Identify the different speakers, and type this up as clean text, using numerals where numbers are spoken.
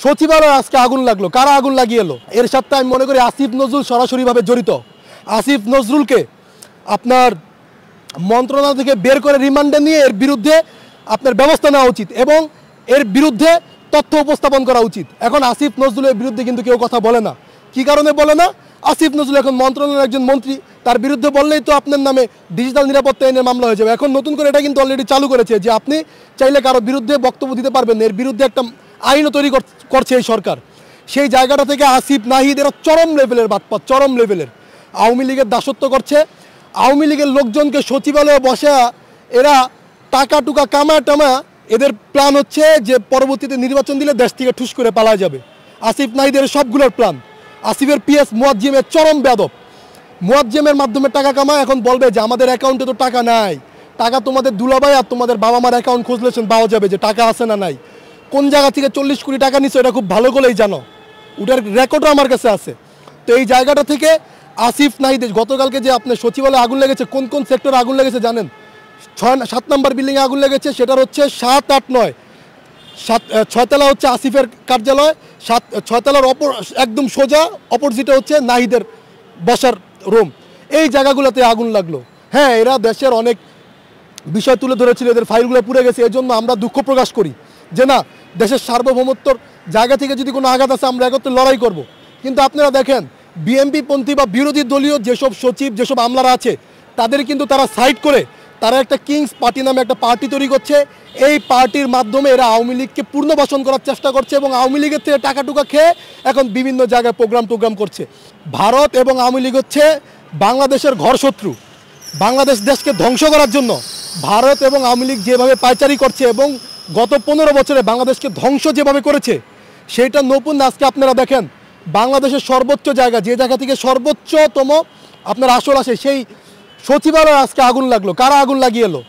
Speaker 1: সচিবালয়ে আজকে আগুন লাগলো, কারা আগুন লাগিয়ে এলো? এর সাথে আমি মনে করি আসিফ নজরুল সরাসরিভাবে জড়িত। আসিফ নজরুলকে আপনার মন্ত্রণালয় থেকে বের করে রিমান্ডে নিয়ে এর বিরুদ্ধে আপনার ব্যবস্থা নেওয়া উচিত এবং এর বিরুদ্ধে তথ্য উপস্থাপন করা উচিত। এখন আসিফ নজরুলের বিরুদ্ধে কিন্তু কেউ কথা বলে না। কী কারণে বলে না? আসিফ নজরুল এখন মন্ত্রণালয়ের একজন মন্ত্রী, তার বিরুদ্ধে বললেই তো আপনার নামে ডিজিটাল নিরাপত্তা আইনের মামলা হয়ে যাবে। এখন নতুন করে এটা কিন্তু অলরেডি চালু করেছে যে আপনি চাইলে কারো বিরুদ্ধে বক্তব্য দিতে পারবেন, এর বিরুদ্ধে একটা আইনও তৈরি করছে এই সরকার। সেই জায়গাটা থেকে আসিফ নাহিদ এরা চরম লেভেলের বাটপাত, চরম লেভেলের আওয়ামী লীগের দাসত্ব করছে। আওয়ামী লীগের লোকজনকে সচিবালয়ে বসে এরা টাকা টুকা কামা এদের প্ল্যান হচ্ছে যে পরবর্তীতে নির্বাচন দিলে দেশ থেকে ঠুস করে পালা যাবে। আসিফ নাহিদের সবগুলোর প্ল্যান। আসিফের পিএস মুয়াজ্জিমের চরম বেয়াদব, মুয়াজ্জিমের মাধ্যমে টাকা কামায়, এখন বলবে যে আমাদের অ্যাকাউন্টে তো টাকা নাই। টাকা তোমাদের দুলাভাই আর তোমাদের বাবা মার অ্যাকাউন্ট খুঁজলে পাওয়া যাবে যে টাকা আছে না নাই। কোন জায়গা থেকে 40 কোটি টাকা নিছো এটা খুব ভালো করেই জানো, ওটার রেকর্ডও আমার কাছে আছে। তো এই জায়গাটা থেকে আসিফ নাহিদ গতকালকে যে আপনার সচিবালয়ে আগুন লেগেছে, কোন কোন সেক্টরে আগুন লেগেছে জানেন? 7 নম্বর বিল্ডিংয়ে আগুন লেগেছে, সেটার হচ্ছে 7, 8, 9, 6 তলা হচ্ছে আসিফের কার্যালয়, 6 তলার একদম সোজা অপোজিটে হচ্ছে নাহিদের বসার রুম। এই জায়গাগুলোতে আগুন লাগলো। হ্যাঁ, এরা দেশের অনেক বিষয় তুলে ধরেছিল, এদের ফাইলগুলো পুড়ে গেছে। এই জন্য আমরা দুঃখ প্রকাশ করি যে না, দেশের সার্বভৌমত্বর জায়গা থেকে যদি কোনো আঘাত আসে আমরা একত্রে লড়াই করব। কিন্তু আপনারা দেখেন বিএনপি পন্থী বা বিরোধী দলীয় যেসব সচিব, যেসব আমলারা আছে, তাদের কিন্তু তারা সাইড করে তারা একটা কিংস পার্টি নামে একটা পার্টি তৈরি করছে। এই পার্টির মাধ্যমে এরা আওয়ামী লীগকে পুনর্বাসন করার চেষ্টা করছে এবং আওয়ামী লীগের থেকে টাকা টুকা খেয়ে এখন বিভিন্ন জায়গায় প্রোগ্রাম করছে। ভারত এবং আওয়ামী লীগ হচ্ছে বাংলাদেশের ঘরশত্রু। বাংলাদেশ দেশকে ধ্বংস করার জন্য ভারত এবং আওয়ামী লীগ যেভাবে পায়চারি করছে এবং গত 15 বছরে বাংলাদেশকে ধ্বংস যেভাবে করেছে সেইটা নতুন আজকে আপনারা দেখেন বাংলাদেশের সর্বোচ্চ জায়গা, যে জায়গা থেকে সর্বোচ্চতম আপনার আসল আসে, সেই সচিবালয়ে আজকে আগুন লাগলো। কারা আগুন লাগিয়ে এলো?